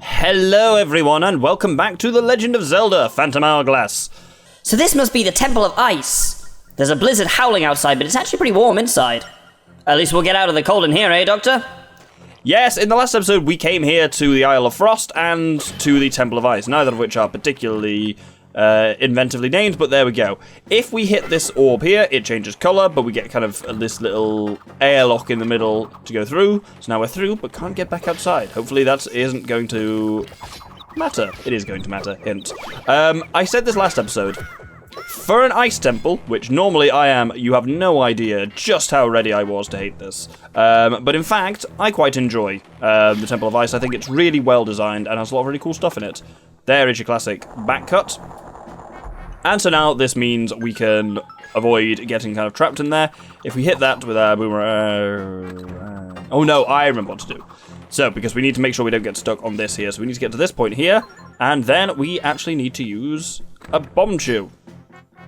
Hello everyone and welcome back to the Legend of Zelda, Phantom Hourglass. So this must be the Temple of Ice. There's a blizzard howling outside, but it's actually pretty warm inside. At least we'll get out of the cold in here, eh, Doctor? Yes, in the last episode we came here to the Isle of Frost and to the Temple of Ice, neither of which are particularly inventively named, but there we go. If we hit this orb here, it changes colour, but we get kind of this little airlock in the middle to go through. So now we're through, but can't get back outside. Hopefully that isn't going to matter. It is going to matter, hint. I said this last episode. For an ice temple, which normally I am, you have no idea just how ready I was to hate this. But in fact, I quite enjoy the Temple of Ice. I think it's really well designed and has a lot of really cool stuff in it. There is your classic back cut. And so now this means we can avoid getting kind of trapped in there. If we hit that with our boomerang... Oh no, I remember what to do. So, because we need to make sure we don't get stuck on this here. So we need to get to this point here. And then we actually need to use a bomb chew.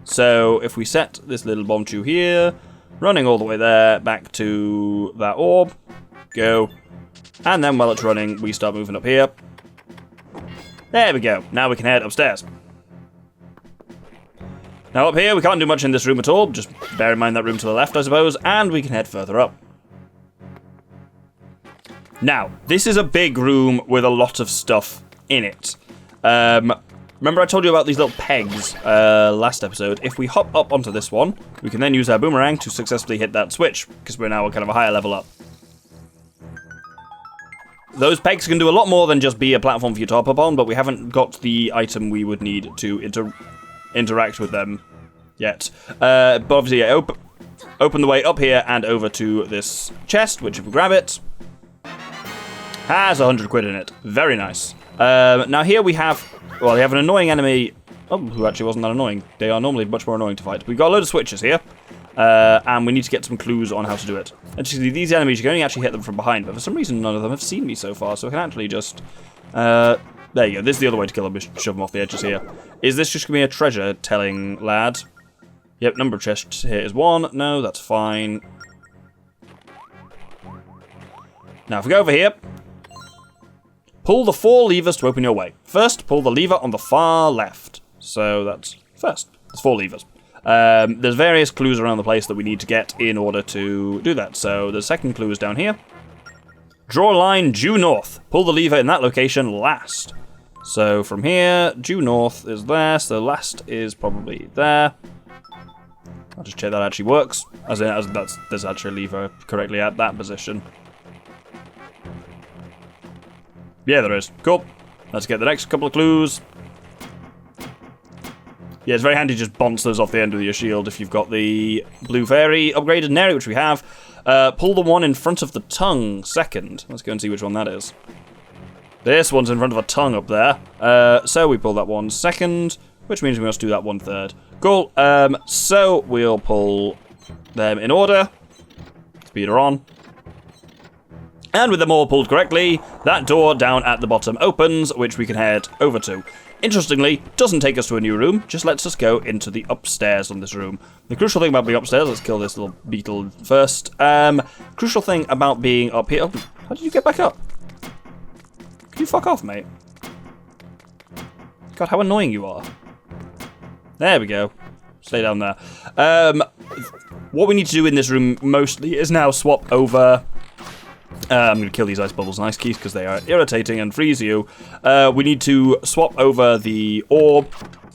So if we set this little bomb chew here, running all the way there, back to that orb, go. And then while it's running, we start moving up here. There we go. Now we can head upstairs. Now up here, we can't do much in this room at all. Just bear in mind that room to the left, I suppose. And we can head further up. Now, this is a big room with a lot of stuff in it. Remember I told you about these little pegs last episode? If we hop up onto this one, we can then use our boomerang to successfully hit that switch, because we're now kind of a higher level up. Those pegs can do a lot more than just be a platform for you to hop up on, but we haven't got the item we would need to interact with them yet. But obviously, yeah, open the way up here and over to this chest, which if we grab it, has 100 quid in it. Very nice. Now here we have, well, we have an annoying enemy, who actually wasn't that annoying. They are normally much more annoying to fight. We've got a load of switches here, and we need to get some clues on how to do it. Actually, these enemies, you can only actually hit them from behind, but for some reason none of them have seen me so far, so I can actually just, there you go, this is the other way to kill them, is shove them off the edges here. Is this just going to be a treasure-telling lad? Yep, number of chests here is 1. No, that's fine. Now, if we go over here, pull the 4 levers to open your way. First, pull the lever on the far left. So that's first. There's 4 levers. There's various clues around the place that we need to get in order to do that. So the second clue is down here. Draw a line due north. Pull the lever in that location last. So from here, due north is there. So last is probably there. I'll just check that actually works. There's actually a lever correctly at that position. Yeah, there is. Cool. Let's get the next couple of clues. Yeah, it's very handy to just bounce those off the end of your shield if you've got the blue fairy upgraded in area, which we have. Pull the one in front of the tongue second. Let's go and see which one that is. This one's in front of a tongue up there. So we pull that one second, which means we must do that one third. Cool. So we'll pull them in order. Speeder on. And with them all pulled correctly, that door down at the bottom opens, which we can head over to. Interestingly, doesn't take us to a new room, just lets us go into the upstairs on this room. The crucial thing about being upstairs, let's kill this little beetle first. Crucial thing about being up here, how did you get back up? Can you fuck off, mate? God, how annoying you are. There we go. Stay down there. What we need to do in this room mostly is now swap over... I'm going to kill these ice bubbles and ice keys because they are irritating and freeze you. We need to swap over the orb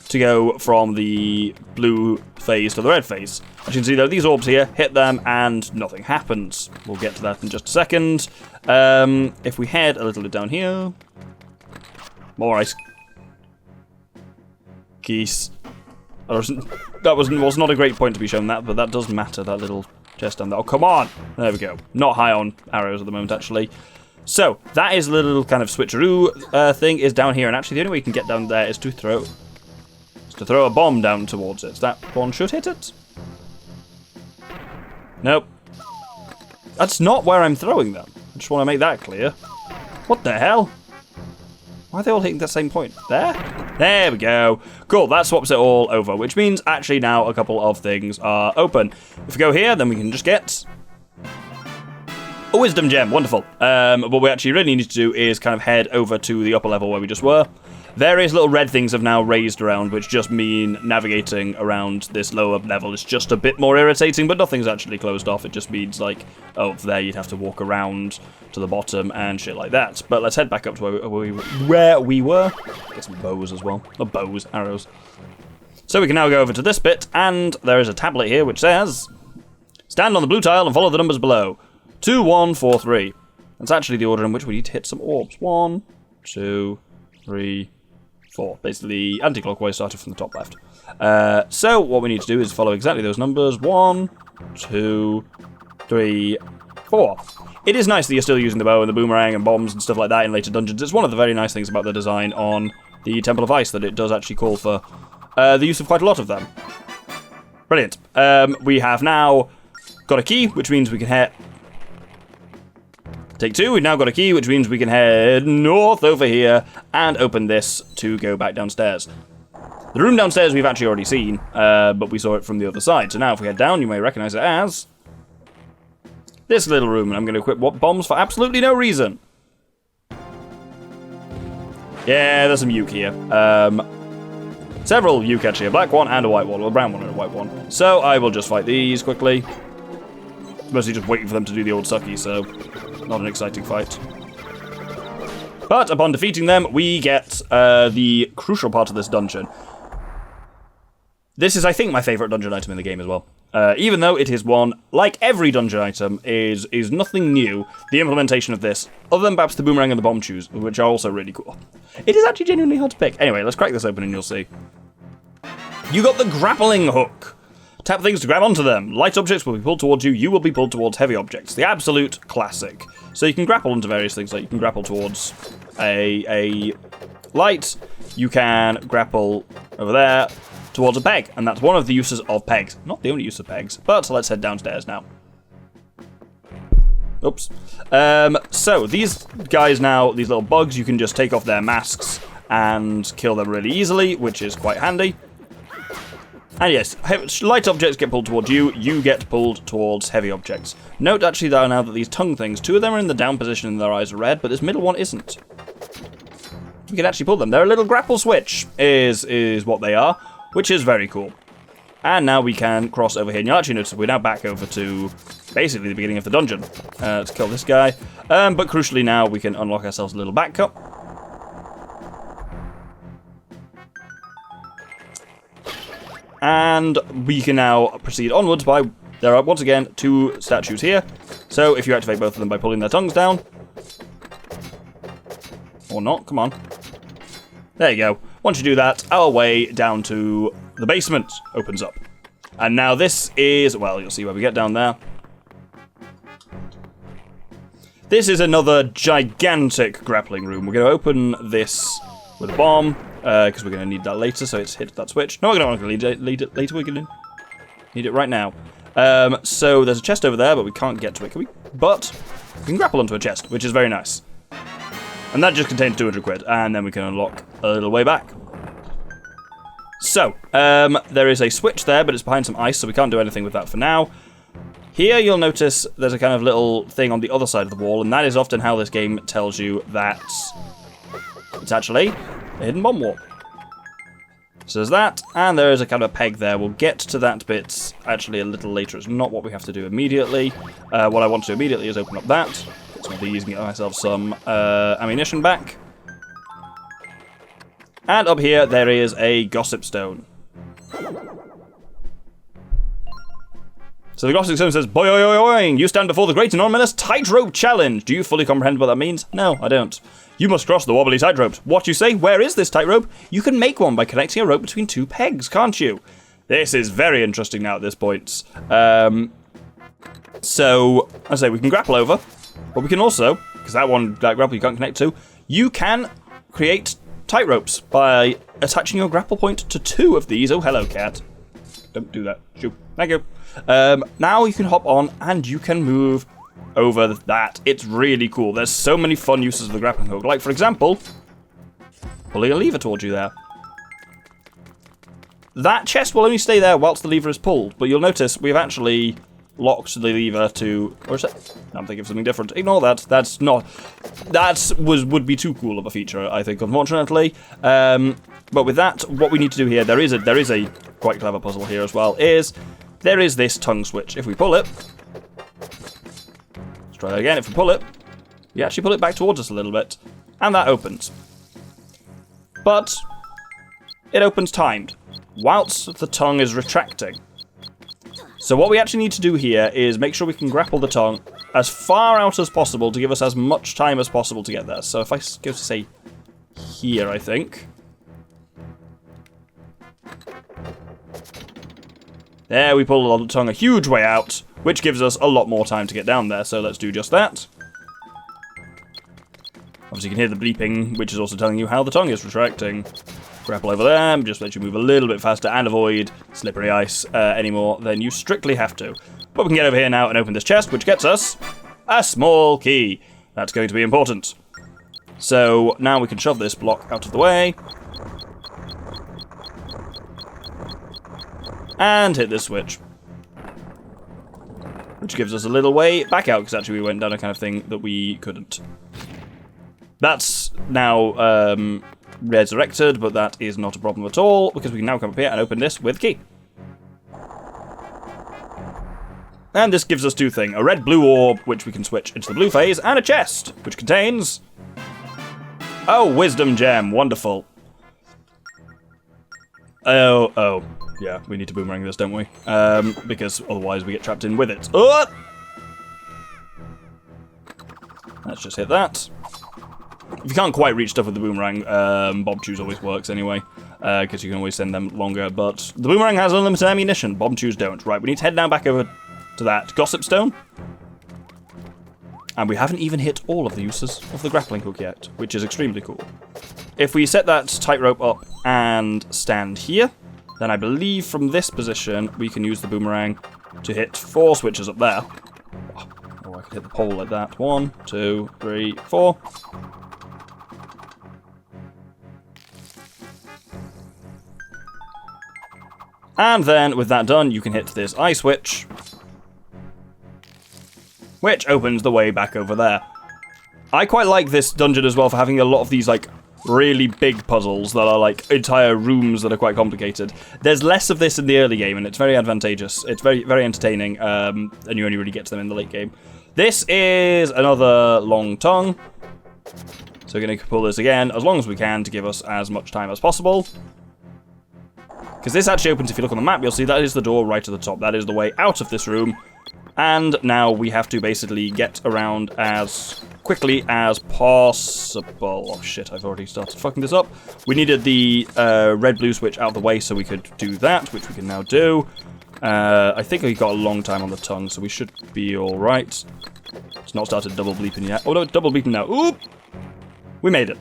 to go from the blue phase to the red phase. As you can see though, these orbs here, hit them and nothing happens. We'll get to that in just a second. If we head a little bit down here... More ice keys. That was not a great point to be shown that, but that does matter, that little... chest down there. Oh, come on! There we go. Not high on arrows at the moment, actually. So, that is a little kind of switcheroo thing is down here. And actually, the only way you can get down there is to throw a bomb down towards it. That one should hit it. Nope. That's not where I'm throwing them. I just want to make that clear. What the hell? Why are they all hitting the same point? There? There we go. Cool, that swaps it all over, which means actually now a couple of things are open. If we go here, then we can just get A wisdom gem, wonderful. What we actually really need to do is kind of head over to the upper level where we just were. Various little red things have now raised around, which just mean navigating around this lower level is just a bit more irritating, but nothing's actually closed off. It just means, like, oh, there you'd have to walk around to the bottom and shit like that. But let's head back up to where we were. Get some bows as well. Not bows, arrows. So we can now go over to this bit, and there is a tablet here which says, stand on the blue tile and follow the numbers below. 2, 1, 4, 3. That's actually the order in which we need to hit some orbs. 1, 2, 3, 4. Basically, anti-clockwise, started from the top left. So what we need to do is follow exactly those numbers. 1, 2, 3, 4. It is nice that you're still using the bow and the boomerang and bombs and stuff like that in later dungeons. It's one of the very nice things about the design on the Temple of Ice, that it does actually call for the use of quite a lot of them. Brilliant. We have now got a key, which means we can head... Take 2, we've now got a key, which means we can head north over here and open this to go back downstairs. The room downstairs we've actually already seen, but we saw it from the other side. So now if we head down, you may recognize it as this little room, and I'm going to equip bombs for absolutely no reason. Yeah, there's some Yuke here. Several Yuke actually, a black one and a white one, or a brown one and a white one. So I will just fight these quickly. Mostly just waiting for them to do the old sucky, so not an exciting fight. But upon defeating them, we get the crucial part of this dungeon. This is, I think, my favourite dungeon item in the game as well. Even though it is one, like every dungeon item, is nothing new. The implementation of this, other than perhaps the boomerang and the bomb shoes, which are also really cool. It is actually genuinely hard to pick. Anyway, let's crack this open and you'll see. You got the grappling hook. Tap things to grab onto them. Light objects will be pulled towards you. You will be pulled towards heavy objects. The absolute classic. So you can grapple onto various things. Like you can grapple towards a light. You can grapple over there towards a peg. And that's one of the uses of pegs. Not the only use of pegs. But let's head downstairs now. Oops. So these guys now, these little bugs, you can just take off their masks and kill them really easily, which is quite handy. And yes, light objects get pulled towards you, you get pulled towards heavy objects. Note actually though now that these tongue things, 2 of them are in the down position and their eyes are red, but this middle one isn't. We can actually pull them. They're a little grapple switch, is what they are, which is very cool. And now we can cross over here, and you'll actually notice we're now back over to basically the beginning of the dungeon. Let's kill this guy. But crucially now we can unlock ourselves a little back cup. And we can now proceed onwards by, there are once again 2 statues here. So if you activate both of them by pulling their tongues down. Or not, come on. There you go. Once you do that, our way down to the basement opens up. And now this is, well, you'll see where we get down there. This is another gigantic grappling room. We're going to open this with a bomb. Because we're going to need that later, so it's hit that switch. No, we're going to need it later. We're going to need it right now. So there's a chest over there, but we can't get to it, can we? But we can grapple onto a chest, which is very nice. And that just contains 200 quid, and then we can unlock a little way back. So, there is a switch there, but it's behind some ice, so we can't do anything with that for now. Here you'll notice there's a kind of little thing on the other side of the wall, and that is often how this game tells you that it's actually a hidden bomb wall. So there's that, and there is a kind of a peg there. We'll get to that bit actually a little later. It's not what we have to do immediately. What I want to do immediately is open up that, get some of these and get myself some ammunition back. And up here there is a gossip stone. So the gossip stone says, boy, oi, oi, oi, you stand before the great and ominous tightrope challenge. Do you fully comprehend what that means? No, I don't. You must cross the wobbly tightrope. What you say? Where is this tightrope? You can make one by connecting a rope between 2 pegs, can't you? This is very interesting now at this point. So, I say we can grapple over, but we can also, because that grapple you can't connect to, you can create tightropes by attaching your grapple point to 2 of these. Oh, hello, cat. Don't do that. Shoo. Thank you. Now you can hop on and you can move over that. It's really cool. There's so many fun uses of the grappling hook. Like, for example, pulling a lever towards you there. That chest will only stay there whilst the lever is pulled, but you'll notice we've actually locked the lever to... Or is that... I'm thinking of something different. Ignore that. That's not... would be too cool of a feature, I think, unfortunately. But with that, what we need to do here, there is a quite clever puzzle here as well, is there is this tongue switch. If we pull it... Let's try that again. If we pull it, we actually pull it back towards us a little bit. And that opens. But it opens timed, whilst the tongue is retracting. So what we actually need to do here is make sure we can grapple the tongue as far out as possible to give us as much time as possible to get there. So if I go to, say, here, I think. There, we pull the tongue a huge way out, which gives us a lot more time to get down there. So let's do just that. Obviously, you can hear the bleeping, which is also telling you how the tongue is retracting. Grapple over there, just let you move a little bit faster and avoid slippery ice any more than you strictly have to. But we can get over here now and open this chest, which gets us a small key. That's going to be important. So now we can shove this block out of the way. And hit this switch. Which gives us a little way back out, because actually we went down a kind of thing that we couldn't. That's now resurrected, but that is not a problem at all, because we can now come up here and open this with a key. And this gives us two things. A red-blue orb, which we can switch into the blue phase, and a chest, which contains... Oh, wisdom gem. Wonderful. Oh. Yeah, we need to boomerang this, don't we? Because otherwise we get trapped in with it. Let's just hit that. If you can't quite reach stuff with the boomerang, bomb chews always works anyway, because you can always send them longer, but the boomerang has unlimited ammunition, bomb chews don't. Right, we need to head now back over to that gossip stone. And we haven't even hit all of the uses of the grappling hook yet, which is extremely cool. If we set that tightrope up and stand here, then I believe from this position we can use the boomerang to hit 4 switches up there. Oh, I could hit the pole like that. 1, 2, 3, 4. And then, with that done, you can hit this eye switch, which opens the way back over there. I quite like this dungeon as well for having a lot of these, like, really big puzzles that are, like, entire rooms that are quite complicated. There's less of this in the early game, and it's very advantageous. It's very, very entertaining, and you only really get to them in the late game. This is another long tongue. So we're going to pull this again, as long as we can, to give us as much time as possible. Because this actually opens, if you look on the map, you'll see that is the door right at the top. That is the way out of this room. And now we have to basically get around as quickly as possible. Oh shit, I've already started fucking this up. We needed the red-blue switch out of the way so we could do that, which we can now do. I think we got a long time on the tongue, so we should be alright. It's not started double bleeping yet. Oh no, it's double bleeping now. Oop! We made it.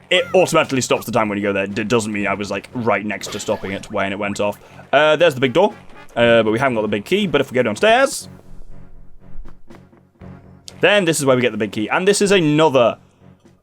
It automatically stops the time when you go there. It doesn't mean I was, like, right next to stopping it when it went off. There's the big door, but we haven't got the big key. But if we go downstairs, then this is where we get the big key. And this is another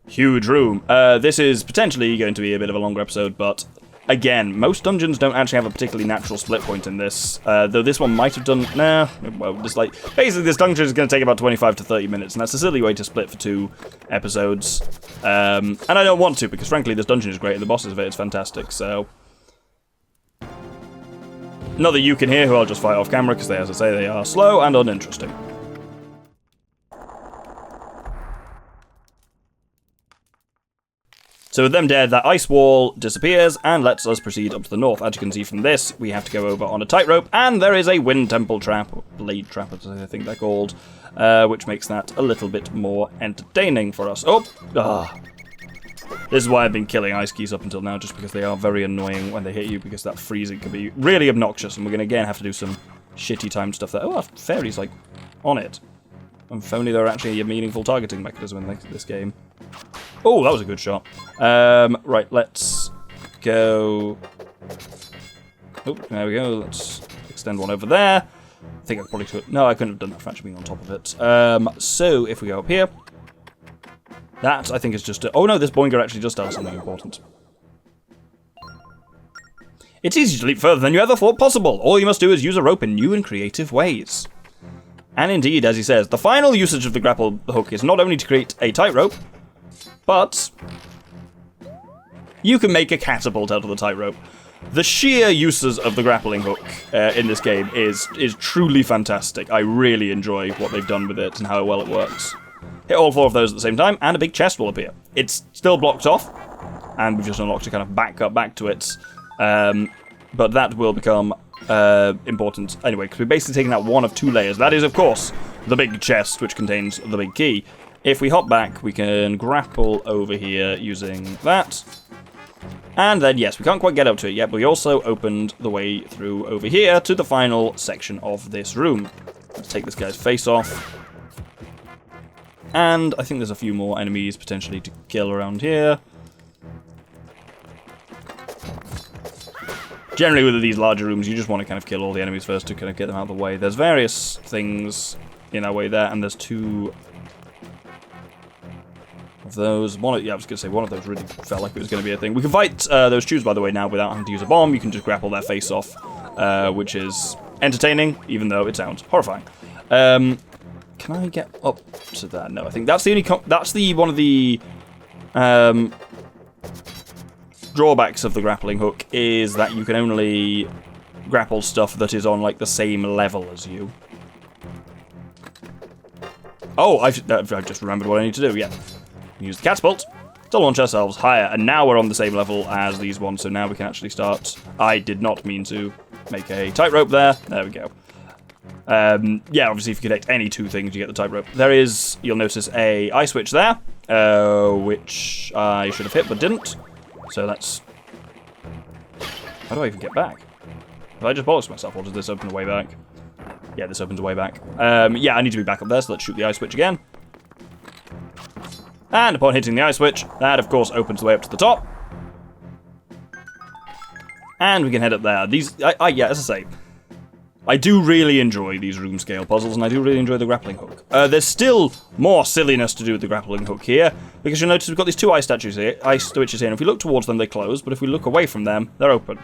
huge room. This is potentially going to be a bit of a longer episode, but again, most dungeons don't actually have a particularly natural split point in this. Though this one might have done... Nah, well, just like... Basically, this dungeon is going to take about 25 to 30 minutes, and that's a silly way to split for 2 episodes. And I don't want to, because frankly, this dungeon is great, and the bosses of it is fantastic, so... Not that you can hear, who I'll just fight off camera, because they, as I say, they are slow and uninteresting. So with them dead, that ice wall disappears and lets us proceed up to the north. As you can see from this, we have to go over on a tightrope, and there is a wind temple trap, or blade trap as I think they're called, which makes that a little bit more entertaining for us. Oh! This is why I've been killing ice keys up until now, just because they are very annoying when they hit you, because that freezing can be really obnoxious, and we're going to again have to do some shitty timed stuff there. Oh, our fairy's like on it. If only there were actually a meaningful targeting mechanism in this game. Oh, that was a good shot. Right, let's go... Oh, there we go. Let's extend one over there. I think I probably could... No, I couldn't have done that for actually being on top of it. So, if we go up here... That, I think, is just... Oh, no, this boinger actually just does something important. It's easy to leap further than you ever thought possible. All you must do is use a rope in new and creative ways. And indeed, as he says, the final usage of the grapple hook is not only to create a tightrope, but you can make a catapult out of the tightrope. The sheer uses of the grappling hook in this game is truly fantastic. I really enjoy what they've done with it and how well it works. Hit all 4 of those at the same time, and a big chest will appear. It's still blocked off, and we've just unlocked a kind of back to it. But that will become important anyway, because we're basically taking out one of 2 layers. That is, of course, the big chest, which contains the big key. If we hop back, we can grapple over here using that. And then, yes, we can't quite get up to it yet, but we also opened the way through over here to the final section of this room. Let's take this guy's face off. And I think there's a few more enemies potentially to kill around here. Generally, with these larger rooms, you just want to kind of kill all the enemies first to kind of get them out of the way. There's various things in our way there, and there's 2 of those. I was going to say, one of those really felt like it was going to be a thing. We can fight those tubes, by the way, now without having to use a bomb. You can just grapple their face off, which is entertaining, even though it sounds horrifying. Can I get up to that? No, I think that's the only one of the drawbacks of the grappling hook is that you can only grapple stuff that is on like the same level as you. Oh, I've just remembered what I need to do. Yeah, use the catapult to launch ourselves higher, and now we're on the same level as these ones. So now we can actually start. I did not mean to make a tightrope there. There we go. Yeah, obviously, if you connect any 2 things, you get the tightrope. There is, you'll notice, a eye switch there, which I should have hit but didn't. So that's... How do I even get back? Did I just bollocks myself, or does this open a way back? Yeah, this opens a way back. Yeah, I need to be back up there, so let's shoot the eye switch again. And upon hitting the eye switch, that, of course, opens the way up to the top. And we can head up there. Yeah, as I say, I do really enjoy these room scale puzzles, and I do really enjoy the grappling hook. There's still more silliness to do with the grappling hook here, because you'll notice we've got these 2 eye switches here, and if we look towards them, they close, but if we look away from them, they're open.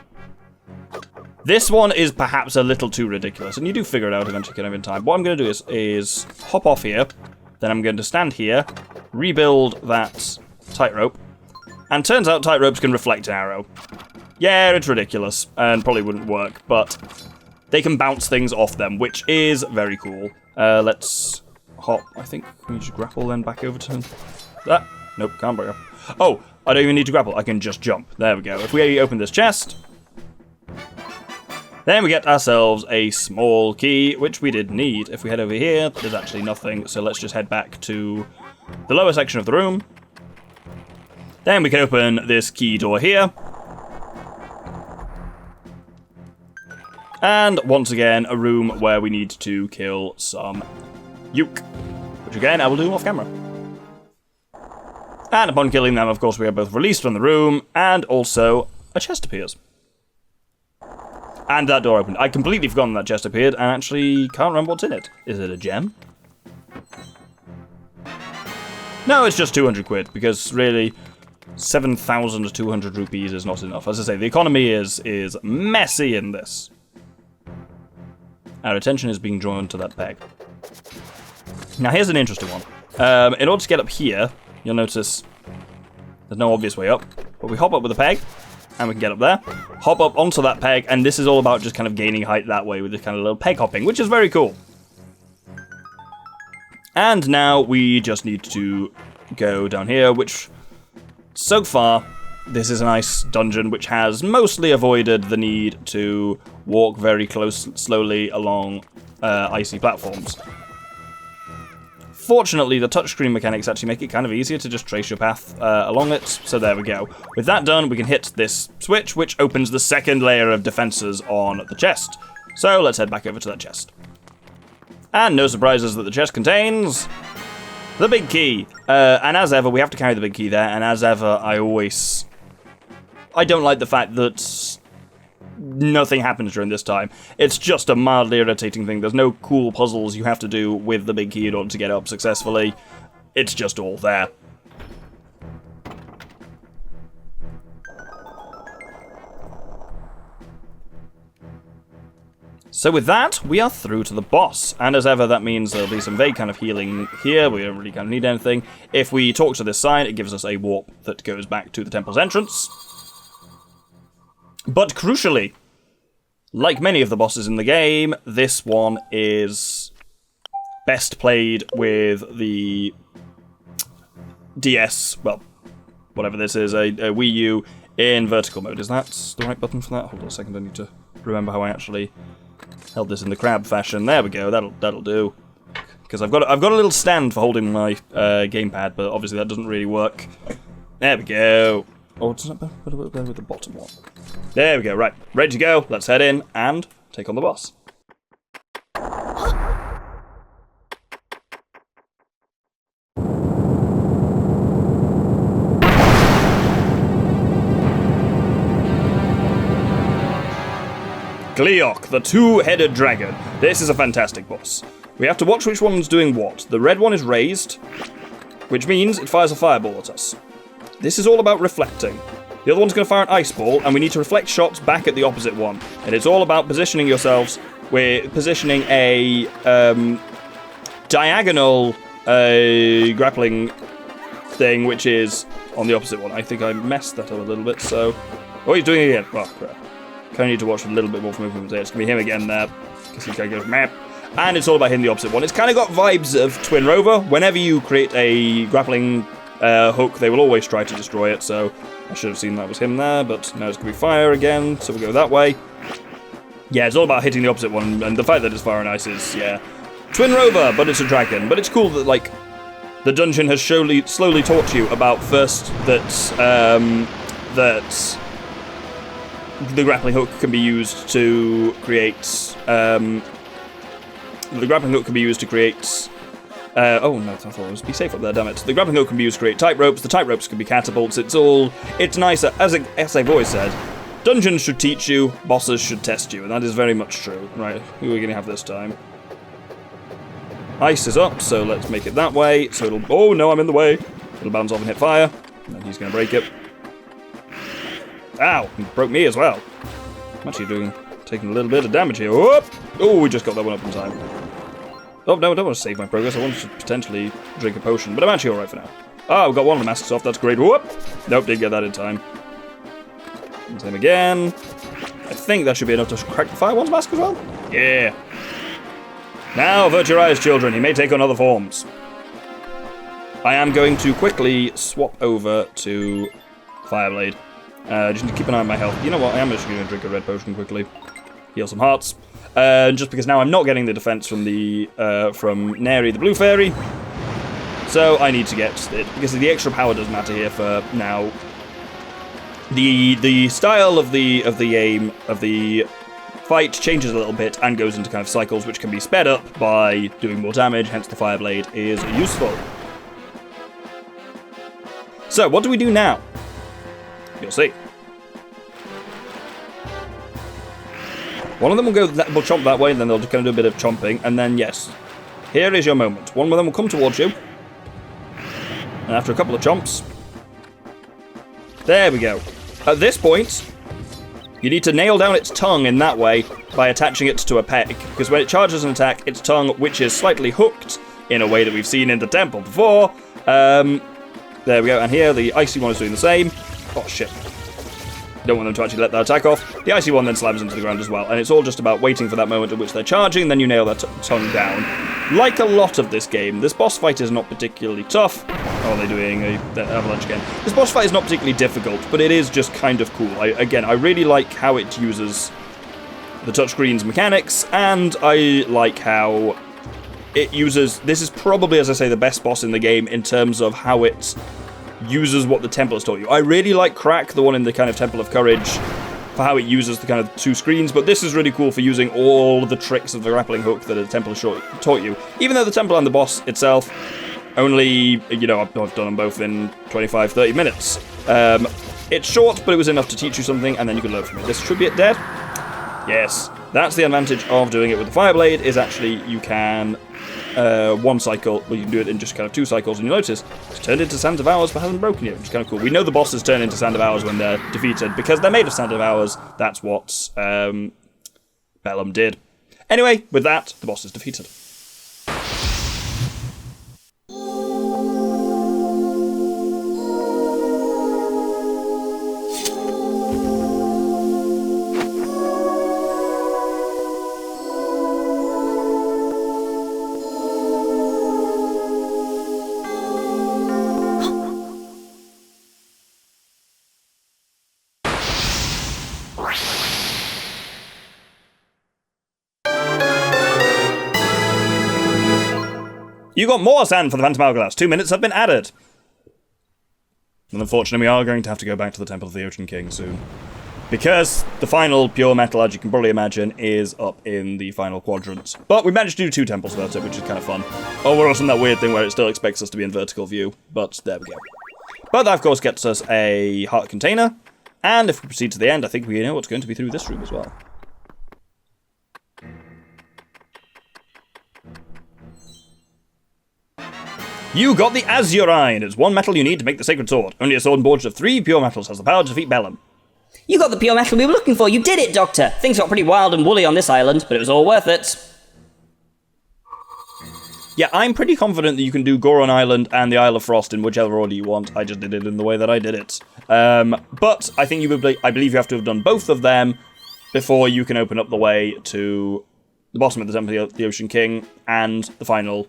This one is perhaps a little too ridiculous, and you do figure it out eventually kind of in time. What I'm going to do is hop off here, then I'm going to stand here, rebuild that tightrope, and turns out tightropes can reflect an arrow. Yeah, it's ridiculous, and probably wouldn't work, but they can bounce things off them, which is very cool. Let's hop. I think we just grapple then back over to that. Nope, can't break up. Oh, I don't even need to grapple. I can just jump. There we go. If we open this chest, then we get ourselves a small key, which we did need. If we head over here, there's actually nothing, so let's just head back to the lower section of the room. Then we can open this key door here. And once again, a room where we need to kill some Yuke, which again, I will do off camera. And upon killing them, of course, we are both released from the room, and also a chest appears. And that door opened. I'd completely forgotten that chest appeared, and actually can't remember what's in it. Is it a gem? No, it's just 200 quid, because really, 7,200 rupees is not enough. As I say, the economy is messy in this. Our attention is being drawn to that peg. Now, here's an interesting one. In order to get up here, you'll notice there's no obvious way up, but we hop up with a peg, and we can get up there, hop up onto that peg, and this is all about just kind of gaining height that way with this kind of little peg hopping, which is very cool. And now we just need to go down here, which, so far, this is a nice dungeon which has mostly avoided the need to walk very slowly along icy platforms. Fortunately, the touchscreen mechanics actually make it kind of easier to just trace your path along it, so there we go. With that done, we can hit this switch, which opens the second layer of defenses on the chest. So let's head back over to that chest. And no surprises that the chest contains the big key. And as ever, we have to carry the big key there, and as ever, I don't like the fact that nothing happens during this time. It's just a mildly irritating thing. There's no cool puzzles you have to do with the big key in order to get up successfully. It's just all there. So with that, we are through to the boss. And as ever, that means there'll be some vague kind of healing here. We don't really kind of need anything. If we talk to this sign, it gives us a warp that goes back to the temple's entrance. But crucially, like many of the bosses in the game, this one is best played with the DS, well, whatever this is, a Wii U in vertical mode. Is that the right button for that? Hold on a second, I need to remember how I actually held this in the crab fashion. There we go, that'll do. Because I've got a little stand for holding my gamepad, but obviously that doesn't really work. There we go. Oh, does that better with the bottom one? There we go, right. Ready to go, let's head in and take on the boss. Gleok, the two-headed dragon. This is a fantastic boss. We have to watch which one's doing what. The red one is raised, which means it fires a fireball at us. This is all about reflecting. The other one's going to fire an ice ball, and we need to reflect shots back at the opposite one. And it's all about positioning yourselves. We're positioning a diagonal grappling thing, which is on the opposite one. I think I messed that up a little bit, so... Oh, he's doing it again. Oh, crap. Kind of need to watch a little bit more for movement there. It's going to be him again there, because he kind of goes map. And it's all about hitting the opposite one. It's kind of got vibes of Twin Rover. Whenever you create a grappling hook, they will always try to destroy it, so I should have seen that was him there, but now it's going to be fire again, so we'll go that way. Yeah, it's all about hitting the opposite one, and the fact that it's fire and ice is, yeah. Twin Rover, but it's a dragon. But it's cool that, like, the dungeon has slowly taught you about first that, that the grappling hook can be used to create, oh no, I thought it was be safe up there, damn it. The grappling hook can be used to create tight ropes, the tight ropes can be catapults, it's nice, as I've always said, dungeons should teach you, bosses should test you, and that is very much true. Right, who are we going to have this time? Ice is up, so let's make it that way, so it'll, oh no, I'm in the way. It'll bounce off and hit fire, and then he's going to break it. Ow, he broke me as well. I'm actually taking a little bit of damage here. Whoop! Oh, we just got that one up in time. Oh, no, I don't want to save my progress. I want to potentially drink a potion, but I'm actually alright for now. Oh, we've got one of the masks off. That's great. Whoop! Nope, didn't get that in time. Same again. I think that should be enough to crack the fire one's mask as well. Yeah. Now, avert your eyes, children. He may take on other forms. I am going to quickly swap over to Fireblade. Just need to keep an eye on my health. You know what? I am just going to drink a red potion quickly. Heal some hearts. Just because now I'm not getting the defense from the from Neri, the blue fairy. So I need to get it because the extra power does matter here for now. The style of the aim of the fight changes a little bit and goes into kind of cycles which can be sped up by doing more damage. Hence the Fireblade is useful. So what do we do now? You'll see. One of them will will chomp that way, and then they'll just kind of do a bit of chomping, and then, yes, here is your moment. One of them will come towards you, and after a couple of chomps, there we go. At this point, you need to nail down its tongue in that way by attaching it to a peg, because when it charges an attack, its tongue, which is slightly hooked in a way that we've seen in the temple before, there we go, and here the icy one is doing the same. Oh, shit. Don't want them to actually let that attack off. The icy one then slams into the ground as well, and it's all just about waiting for that moment at which they're charging, then you nail their tongue down. Like a lot of this game, this boss fight is not particularly tough. Oh, they're doing the avalanche again. This boss fight is not particularly difficult, but it is just kind of cool. I really like how it uses the touchscreen's mechanics, and I like how it uses... This is probably, as I say, the best boss in the game in terms of how it uses what the temple has taught you. I really like Crack, the one in the kind of Temple of Courage, for how it uses the kind of two screens, but this is really cool for using all the tricks of the grappling hook that the temple has taught you. Even though the temple and the boss itself only, you know, I've done them both in 25, 30 minutes. It's short, but it was enough to teach you something, and then you can learn from it. This should be it dead. Yes, that's the advantage of doing it with the Fireblade, is actually you can one cycle, well, you can do it in just kind of two cycles, and you'll notice it's turned into Sands of Hours but hasn't broken yet, which is kind of cool. We know the bosses turn into Sand of Hours when they're defeated because they're made of Sand of Hours. That's what Bellum did. Anyway, with that, the boss is defeated. You got more sand for the Phantom Hourglass. 2 minutes have been added. And unfortunately, we are going to have to go back to the Temple of the Ocean King soon. Because the final pure metal, as you can probably imagine, is up in the final quadrant. But we managed to do 2 temples without it, which is kind of fun. Oh, we're also in that weird thing where it still expects us to be in vertical view. But there we go. But that, of course, gets us a heart container. And if we proceed to the end, I think we know what's going to be through this room as well. You got the Azurine. It's 1 metal you need to make the Sacred Sword. Only a sword forged of 3 pure metals has the power to defeat Bellum. You got the pure metal we were looking for. You did it, Doctor. Things got pretty wild and woolly on this island, but it was all worth it. Yeah, I'm pretty confident that you can do Goron Island and the Isle of Frost in whichever order you want. I just did it in the way that I did it. But I think I believe you have to have done both of them before you can open up the way to the bottom of the Temple of the Ocean King and the final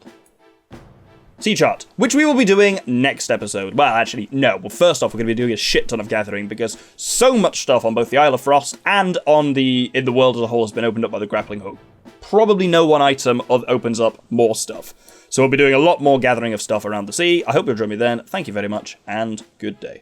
sea chart, which we will be doing next episode. Well, actually, no. Well, first off, we're going to be doing a shit ton of gathering because so much stuff on both the Isle of Frost and in the world as a whole has been opened up by the grappling hook. Probably no one item opens up more stuff. So we'll be doing a lot more gathering of stuff around the sea. I hope you'll join me then. Thank you very much, and good day.